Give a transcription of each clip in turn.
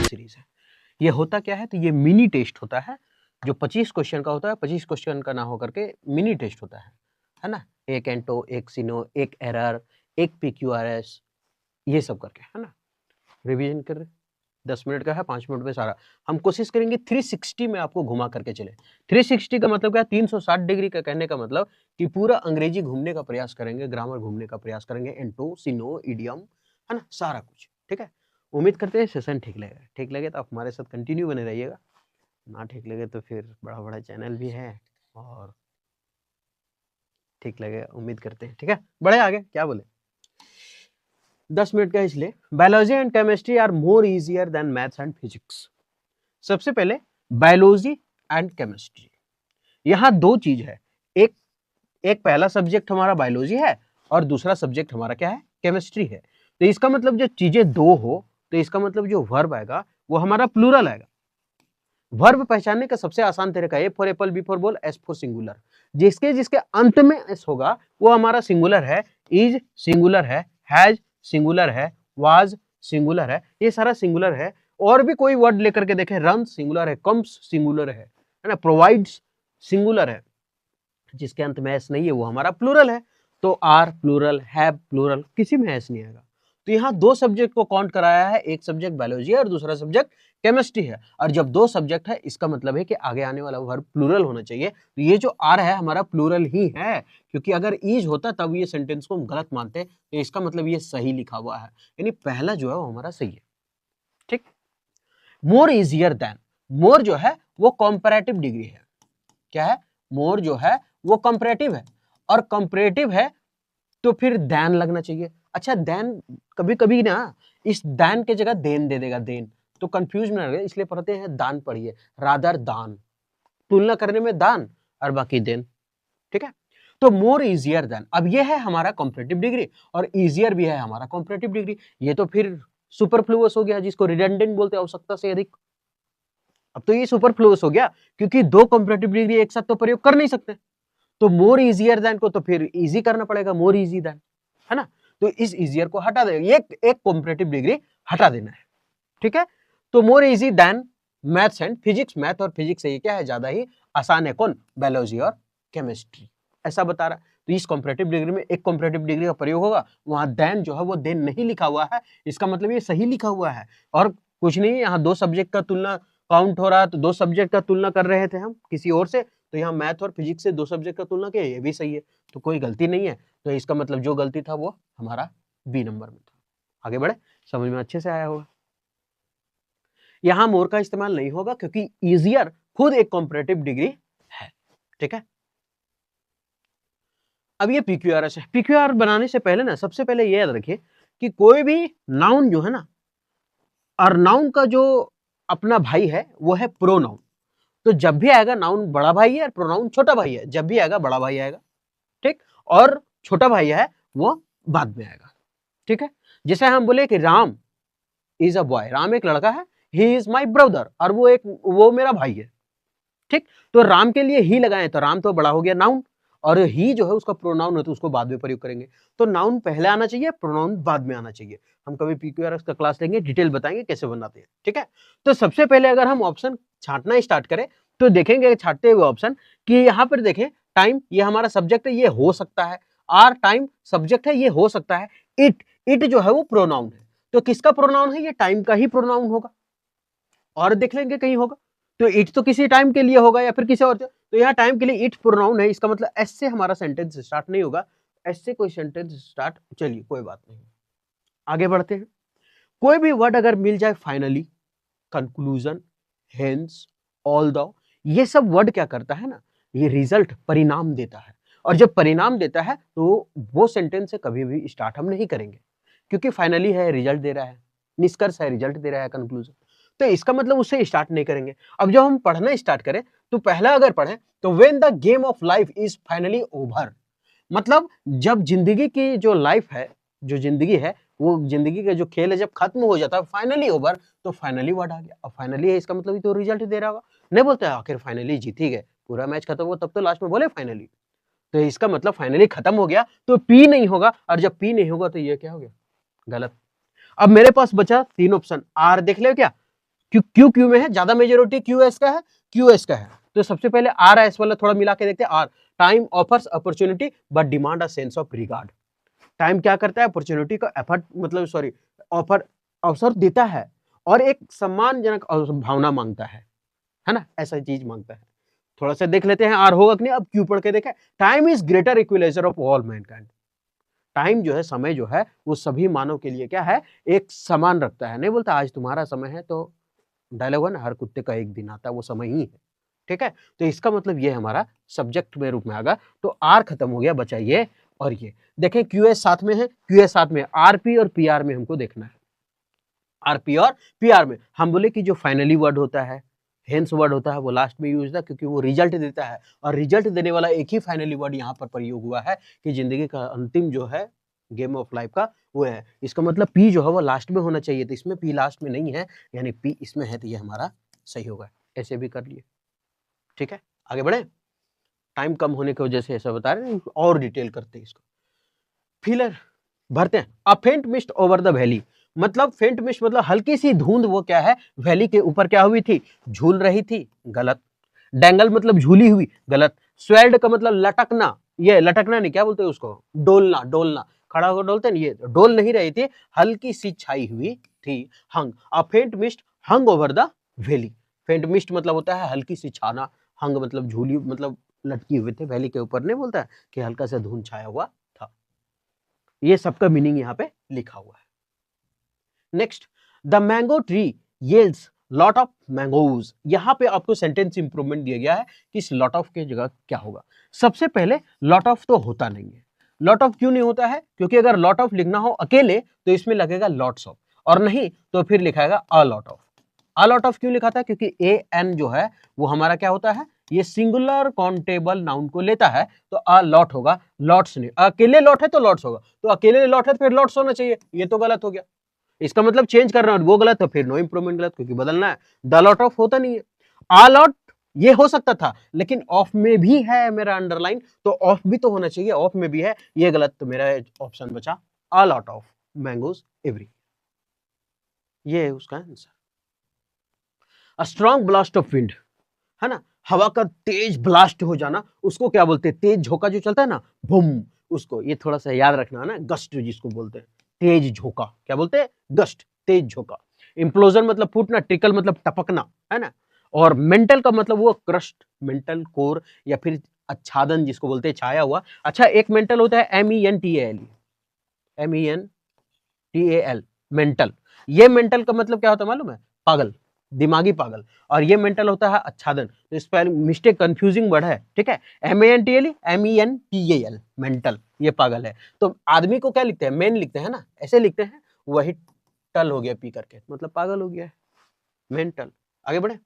Series है। ये होता क्या है, तो ये मिनी टेस्ट होता है जो 25 क्वेश्चन का होता है। 25 क्वेश्चन का ना होकर के मिनी टेस्ट होता है ना। एक एंटो, एक सिनो, एक एरर, एक PQRS, ये सब करके, है ना। रिवीजन कर 10 मिनट का है, 5 मिनट में सारा। हम कोशिश करेंगे 360 में आपको घुमा करके चले। 360 का मतलब क्या है, 360 डिग्री का कहने का मतलब कि पूरा अंग्रेजी घूमने का प्रयास करेंगे, ग्रामर घूमने का प्रयास करेंगे, एंटो, सिनो, इडियम, है ना, सारा कुछ। ठीक है, उम्मीद करते हैं सेशन ठीक लगेगा। ठीक लगे तो आप हमारे साथ कंटिन्यू बने रहिएगा, ना ठीक लगे तो फिर बड़ा बड़ा चैनल भी है, और ठीक लगे उम्मीद करते हैं। ठीक है, बढ़े आगे, क्या बोले। 10 मिनट का इसलिए biology and chemistry are more easier than maths and physics. सबसे पहले बायोलॉजी एंड केमिस्ट्री, यहाँ दो चीज है। एक पहला सब्जेक्ट हमारा बायोलॉजी है और दूसरा सब्जेक्ट हमारा क्या है, केमिस्ट्री है। तो इसका मतलब जो चीजें दो हो तो इसका मतलब जो वर्ब आएगा वो हमारा प्लूरल आएगा। वर्ब पहचानने का सबसे आसान तरीका A for apple, B for ball, S for singular. जिसके जिसके अंत में एस होगा वो हमारा सिंगुलर है। इज सिंगुलर है, हैज सिंगुलर है, वाज सिंगुलर है, ये सारा सिंगुलर है। और भी कोई वर्ड लेकर के देखें, रन सिंगुलर है, कम्स सिंगुलर है ना, प्रोवाइड्स सिंगुलर है। जिसके अंत में एस नहीं है वो हमारा प्लूरल है। तो आर प्लूरल, हैव प्लूरल, किसी में एस नहीं आएगा। तो यहाँ दो सब्जेक्ट को काउंट कराया है, एक सब्जेक्ट बायोलॉजी है और दूसरा सब्जेक्ट केमिस्ट्री है। और जब दो सब्जेक्ट है इसका मतलब है कि आगे आने वाला वर्ब प्लूरल होना चाहिए। तो ये जो आर है हमारा प्लूरल ही है, क्योंकि अगर इज होता तब ये सेंटेंस को हम गलत मानते, तो इसका मतलब ये सही लिखा हुआ है, यानी पहला जो है वो हमारा सही है। ठीक, मोर इजियर देन, मोर जो है वो कंपैरेटिव डिग्री है। क्या है, मोर जो है वो कंपैरेटिव है, और कंपैरेटिव है तो फिर देन लगना चाहिए। अच्छा, देन कभी कभी ना इस देन के जगह देन दे देगा, देन, तो कंफ्यूज ना रहे, इसलिए पढ़ते हैं दान पढ़िए, रादर दान, तुलना करने में दान और बाकी देन। ठीक है, तो मोर इजियर देन, अब ये है हमारा कंपैरेटिव डिग्री और इजियर भी है हमारा कंपैरेटिव डिग्री। ये तो फिर सुपरफ्लुअस हो गया, जिसको रिडंडेंट बोलते हैं, आवश्यकता से अधिक। अब तो ये सुपरफ्लुअस हो गया, क्योंकि दो कंपैरेटिव डिग्री एक साथ तो प्रयोग कर नहीं सकते। तो मोर इजियर देन को तो फिर इजी करना पड़ेगा, मोर इजी देन, है ना। तो इस इजियर को हटा देगा, एक कंपैरेटिव डिग्री हटा देना है। ठीक है, तो more easy than maths and physics, math और फिजिक्स से ये क्या है, ज्यादा ही आसान है। कौन, बायोलॉजी और केमिस्ट्री, ऐसा बता रहा है। तो इस कंपैरेटिव डिग्री में एक कंपैरेटिव डिग्री का प्रयोग होगा, वहां देन जो है वो देन नहीं लिखा हुआ है, इसका मतलब ये सही लिखा हुआ है। और कुछ नहीं, यहाँ दो सब्जेक्ट का तुलना काउंट हो रहा है, तो दो सब्जेक्ट का तुलना कर रहे थे हम किसी और से, तो यहाँ मैथ और फिजिक्स से दो सब्जेक्ट का तुलना किया, ये भी सही है, तो कोई गलती नहीं है। तो इसका मतलब जो गलती था वो हमारा बी नंबर में था। आगे बढ़े, समझ में अच्छे से आया होगा। यहां मोर का इस्तेमाल नहीं होगा क्योंकि इजियर खुद एक कंपैरेटिव डिग्री है। ठीक है, अब ये PQRS है। PQR बनाने से पहले ना सबसे पहले ये याद रखिए कि कोई भी नाउन जो है ना, और नाउन का जो अपना भाई है वो है प्रोनाउन। तो जब भी आएगा नाउन बड़ा भाई है और प्रोनाउन छोटा भाई है, जब भी आएगा बड़ा भाई आएगा। ठीक, और छोटा भाई है वो बाद में आएगा। ठीक है, जैसे हम बोले कि Ram is a boy, Ram एक लड़का है, ही इज माई ब्रदर, और वो मेरा भाई है। ठीक, तो राम के लिए ही लगाए तो राम तो बड़ा हो गया नाउन, और ही जो है उसका प्रोनाउन है तो उसको बाद में प्रयोग करेंगे। तो नाउन पहले आना चाहिए, प्रोनाउन बाद में आना चाहिए। हम कभी PQRS का क्लास लेंगे, डिटेल बताएंगे कैसे बनाते हैं। ठीक है, तो सबसे पहले अगर हम ऑप्शन छांटना स्टार्ट करें तो देखेंगे छांटते हुए ऑप्शन कि यहाँ पर देखें टाइम, ये हमारा सब्जेक्ट है, ये हो सकता है। आर टाइम सब्जेक्ट है, ये हो सकता है। इट जो है वो प्रोनाउन है, तो किसका प्रोनाउन है, ये टाइम का ही प्रोनाउन होगा। और देख लेंगे कहीं होगा तो इट तो किसी टाइम के लिए होगा या फिर किसी और, तो यहाँ टाइम के लिए इट प्रोनाउन है, इसका मतलब एस से हमारा सेंटेंस स्टार्ट नहीं होगा, एस से कोई सेंटेंस स्टार्ट, चलिए कोई बात नहीं, आगे बढ़ते हैं। कोई भी वर्ड अगर मिल जाए, finally, conclusion, hence, all the, ये सब वर्ड क्या करता है ना, ये रिजल्ट, परिणाम देता है। और जब परिणाम देता है तो वो सेंटेंस से कभी भी स्टार्ट हम नहीं करेंगे, क्योंकि फाइनली है, रिजल्ट दे रहा है, निष्कर्ष है, रिजल्ट दे रहा है, कंक्लूजन, तो इसका मतलब उससे स्टार्ट नहीं करेंगे। अब जब हम पढ़ना स्टार्ट करें तो पहला अगर पढ़ें तो when the game of life is finally over, मतलब जब जिंदगी की जो लाइफ है, जो जिंदगी है, वो जिंदगी का जो खेल है जब खत्म हो जाता है, फाइनली ओवर, तो फाइनली वर्ड आ गया। अब फाइनली है इसका मतलब ये तो रिजल्ट दे रहा होगा, नहीं बोलते आखिर फाइनली जीत ही गए, पूरा मैच खत्म हुआ तब तो लास्ट में बोले फाइनली, तो इसका मतलब फाइनली खत्म हो गया, तो पी नहीं होगा, और जब पी नहीं होगा तो ये क्या हो गया, गलत। अब मेरे पास बचा तीन ऑप्शन, आर देख ले क्या, क्यू क्यू में है, ज्यादा मेजोरिटी क्यू एस का है, क्यू एस का है। तो सबसे पहले आर एस वाला थोड़ा मिला के देखते हैं। R, time offers opportunity but demand a sense of regard. Time क्या करता है, अपॉर्चुनिटी का एफर्ट मतलब सॉरी ऑफर अवसर देता है और एक सम्मानजनक भावना मांगता है ना, ऐसा चीज मांगता है। थोड़ा सा देख लेते हैं आर होगा कि नहीं। अब क्यू पढ़ के देखें। Time is greater equaliser of all mankind. Time जो है, समय जो है, वो सभी मानव के लिए क्या है, एक समान रखता है। नहीं बोलता आज तुम्हारा समय है, तो डायलॉग है ना, हर कुत्ते का एक दिन आता है, वो समय ही है। ठीक है, तो इसका मतलब ये हमारा सब्जेक्ट में रूप में आगा। तो आर खत्म हो गया, बचा ये और ये। देखें क्यूएस साथ में है, क्यूएस साथ में, आरपी और पीआर में हमको देखना है। आरपी और पीआर में हम बोले कि जो फाइनली वर्ड होता है, हेंस वर्ड होता है, वो लास्ट में यूज होता है क्योंकि वो रिजल्ट देता है। और रिजल्ट देने वाला एक ही फाइनली वर्ड यहाँ पर प्रयोग हुआ है कि जिंदगी का अंतिम जो है गेम ऑफ लाइफ का वो है। इसका मतलब पी जो है वो लास्ट में होना चाहिए, तो इसमें पी लास्ट में नहीं है, यानी पी इसमें है, तो ये हमारा सही होगा। ऐसे भी कर लिए। ठीक है, आगे बढ़े। टाइम कम होने की वजह से ऐसा बता रहे हैं, और डिटेल करते हैं इसको। फिलर भरते हैं। अ फेंट मिस्ट ओवर द वैली, मतलब फेंट मिस्ट मतलब हल्की सी धुंध, वो क्या है, वैली के ऊपर क्या हुई थी, झूल रही थी, गलत। डेंगल मतलब झूली हुई, गलत। स्वेल्ड का मतलब लटकना, ये लटकना नहीं, क्या बोलते हैं उसको, डोलना, डोलना, खड़ा होकर डोलते हैं, ये डोल नहीं रही थी, हल्की सी छाई हुई थी। हंग, अ फेंट mist hung over the valley. फेंट मिस्ट मतलब होता है हल्की सी छाना, हंग मतलब झूली, मतलब लटकी हुए थे, वैली के ऊपर नहीं बोलता है कि हल्का सा धुंध छाया हुआ था। ये सबका मीनिंग यहाँ पे लिखा हुआ है। Next, the mango tree yields lot of mangoes. यहां पे आपको सेंटेंस इंप्रूवमेंट दिया गया है कि इस लॉट ऑफ के जगह क्या होगा। सबसे पहले लॉट ऑफ तो होता नहीं है। लॉट ऑफ क्यों नहीं होता है, क्योंकि अगर लॉट ऑफ लिखना हो अकेले तो इसमें लगेगा लॉट्स ऑफ, और नहीं तो फिर लिखाएगा a lot of. A lot of क्यों लिखा था, क्योंकि ए एन जो है वो हमारा क्या होता है, ये सिंगुलर काउंटेबल नाउन को लेता है, तो अ लॉट होगा, लॉट्स नहीं। अकेले लॉट है तो लॉट्स होगा, तो अकेले लॉट है तो फिर लॉट्स होना चाहिए, ये तो गलत हो गया। इसका मतलब चेंज करना है, वो गलत है, फिर नो इंप्रूवमेंट गलत, क्योंकि बदलना है। द लॉट ऑफ होता नहीं है। आ लॉट ये हो सकता था, लेकिन ऑफ में भी है मेरा अंडरलाइन, तो ऑफ भी तो होना चाहिए, ऑफ में भी है, ये गलत, तो मेरा ऑप्शन बचा आ लॉट ऑफ मैंगोज एवरी, ये है उसका answer. A strong blast of wind, है ना, हवा का तेज ब्लास्ट हो जाना, उसको क्या बोलते हैं, तेज झोंका जो चलता है ना, बूम, उसको ये थोड़ा सा याद रखना है ना, गस्ट जिसको बोलते हैं, तेज झोंका क्या बोलते हैं, गस्ट, तेज झोंका। इम्प्लोजन मतलब फूटना, ट्रिकल मतलब टपकना, है ना। और मेंटल का मतलब वो क्रस्ट, मेंटल कोर, या फिर आच्छादन जिसको बोलते हैं, छाया हुआ। अच्छा, एक मेंटल होता है MENTAL, MENTAL, मेंटल। ये मेंटल का मतलब क्या होता है मालूम है, पागल, दिमागी पागल। और ये मेंटल होता है आच्छादन, तो इस पर मिस्टेक, कंफ्यूजिंग वर्ड है, ठीक है। MENTAL मेंटल, ये पागल है। तो आदमी को क्या लिखते हैं, मेन लिखते हैं ना, ऐसे लिखते हैं, वही टल हो गया पी करके, मतलब पागल हो गया है, मेंटल। आगे बढ़े।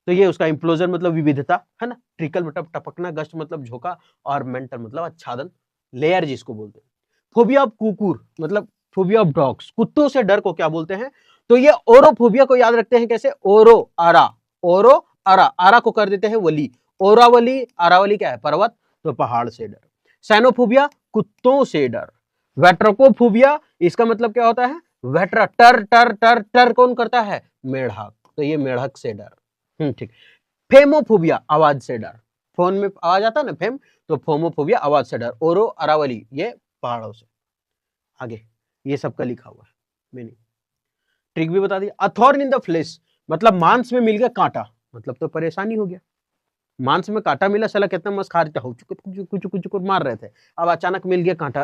तो ये उसका इम्प्लोजन मतलब विविधता, है ना, ट्रिकल मतलब टपकना, गस्ट मतलब झोंका, और मेंटल मतलब आच्छादन, लेयर जिसको बोलते हैं। फोबिया ऑफ कुकुर मतलब फोबिया ऑफ डॉग्स, कुत्तों से डर को क्या बोलते हैं, तो ये ओरोफोबिया को याद रखते हैं कैसे, ओरो आरा, ओरो आरा, आरा को कर देते हैं वली, ओरावली, आरावली क्या है, पर्वत, तो पहाड़ से डर। सैनोफोबिया कुत्तों से डर। वेट्रोकोफोबिया इसका मतलब क्या होता है, वेट्रा, टर टर टर टर कौन करता है, मेढक, तो ये मेढक से डर। ठीक। फेमोफोबिया आवाज से डर, फोन में आवाज आता है ना फेम, तो फोमोफोबिया आवाज से डर। ओरो अरावली ये पहाड़ों से। आगे ये सबका लिखा हुआ है मीनिंग। ट्रिक भी बता दी। अथॉर्न इन द फ्लेश मतलब मांस में मिल गया कांटा, मतलब तो परेशानी हो गया, मांस में कांटा मिला, साला कितना मस्त खा रहे थे, कुछ मार रहे थे, अब अचानक मिल गया कांटा,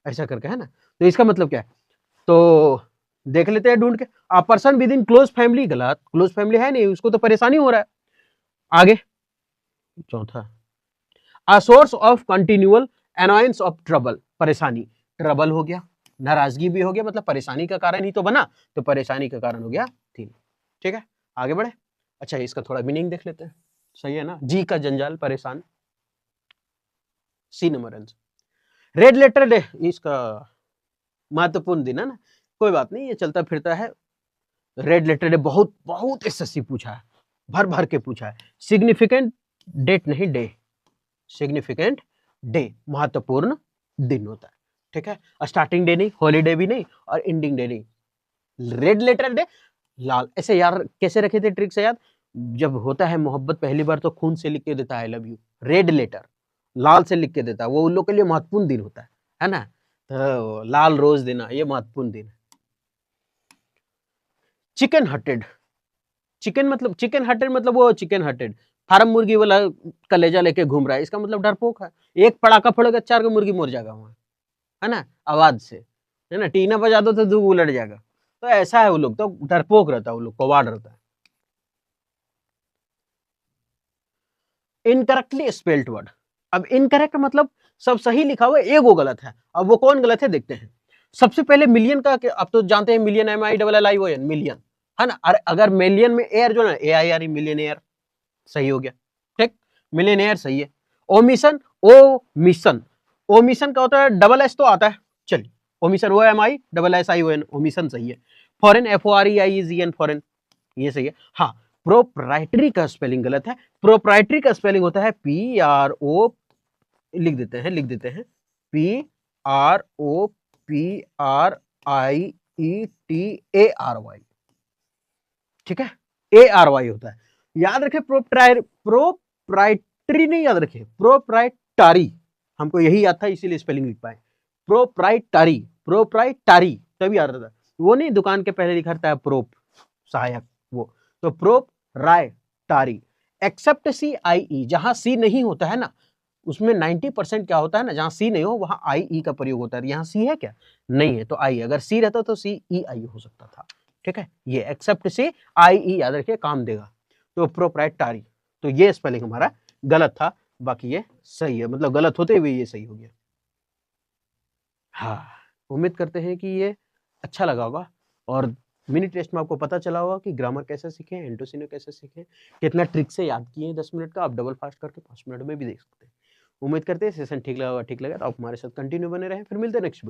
ऐसा करके, है ना। तो इसका मतलब क्या है, तो देख लेते हैं ढूंढ के। आ person with in close family, गलत, क्लोज फैमिली है नहीं, उसको तो परेशानी हो रहा है। आगे चौथा, a source of continual annoyance of trouble, परेशानी, ट्रबल हो गया, नाराजगी भी हो गया, मतलब परेशानी का कारण ही तो बना, तो परेशानी का कारण हो गया तीन। ठीक है, आगे बढ़े। अच्छा, इसका थोड़ा मीनिंग देख लेते हैं, सही है ना, जी का जंजाल, परेशान, C number answer. Red letter day इसका महत्वपूर्ण दिन है ना, कोई बात नहीं, ये चलता फिरता है। रेड लेटर डे बहुत बहुत एसएससी पूछा है, भर भर के पूछा है। सिग्निफिकेंट डेट नहीं, डे, सिग्निफिकेंट डे महत्वपूर्ण दिन होता है, ठीक है। स्टार्टिंग डे नहीं, हॉलीडे भी नहीं, और एंडिंग डे नहीं। रेड लेटर डे लाल। ऐसे यार कैसे रखे थे ट्रिक से याद? जब होता है मोहब्बत पहली बार तो खून से लिख के देता है I love you, red letter, लाल से लिख के देता है, वो उन लोग के लिए महत्वपूर्ण दिन होता है ना? तो लाल रोज देना ये महत्वपूर्ण दिन है। चिकन हटेड, चिकन हटेड मतलब वो चिकन हटेड फार्म मुर्गी वाला कलेजा लेके घूम रहा है, इसका मतलब डरपोक है। एक पड़ाका फोड़ेगा 4 मुर्गी मर जाएगा वहां, है ना, आवाज से, है ना, टीना बजा दो तो दूध उलट जाएगा। तो ऐसा है वो लोग, तो डरपोक रहता है वो लोग, कवाड़ रहता है। इनकरेक्टली स्पेल्ड वर्ड, अब इनकरेक्ट मतलब सब सही लिखा हुआ है, एक वो गलत है। अब वो कौन गलत है देखते हैं। सबसे पहले मिलियन का, अब तो जानते हैं मिलियन MILLION मिलियन, है ना। अगर मिलियन में एयर जो ना AIR मिलियन एयर सही हो गया, ठीक, मिलियन एयर सही है। ओमिशन, ओ मिशन, ओमिशन का होता है डबल एस तो आता है, चलिए ओमिशन OMISSION ओमिशन सही है। फॉरेन FOREIGN फॉरेन ये सही है। हाँ, प्रोप्राइटरी का स्पेलिंग गलत है। प्रोप्राइटरी का स्पेलिंग होता है PRO, लिख देते हैं PROPRIETARY, ठीक है, ARY होता है। याद रखे प्रोप्राइटरी नहीं याद रखे, प्रोप्राइटारी, हमको यही याद था इसीलिए स्पेलिंग लिख पाए। प्रोप्राइटारी, प्रोप्राइटारी तभी याद रहता है, वो नहीं दुकान के पहले लिखा रहता है प्रोप सहायक वो, तो प्रोप राय टारी। एक्सेप्ट CIE, जहां सी नहीं होता है ना, उसमें 90% क्या होता है ना, जहां सी नहीं हो वहां IE का प्रयोग होता है। यहाँ सी है क्या? नहीं है, तो आई, अगर सी रहता तो CEI हो सकता था, ठीक है। ये एक्सेप्ट CIE याद रखिए, काम देगा। तो प्रोप्राइटारी, तो ये स्पेलिंग हमारा गलत था, बाकी ये सही है, मतलब गलत होते हुए ये सही हो गया। हाँ, उम्मीद करते हैं कि ये अच्छा लगा होगा, और मिनी टेस्ट में आपको पता चला होगा कि ग्रामर कैसे सीखें, एंटोसिनो कैसे सीखें, कितना ट्रिक से याद किए 10 मिनट का, आप डबल फास्ट करके 5 मिनट में भी देख सकते हैं। उम्मीद करते हैं सेशन ठीक लगा होगा, ठीक लगा तो आप हमारे साथ कंटिन्यू बने रहें, फिर मिलते हैं नेक्स्ट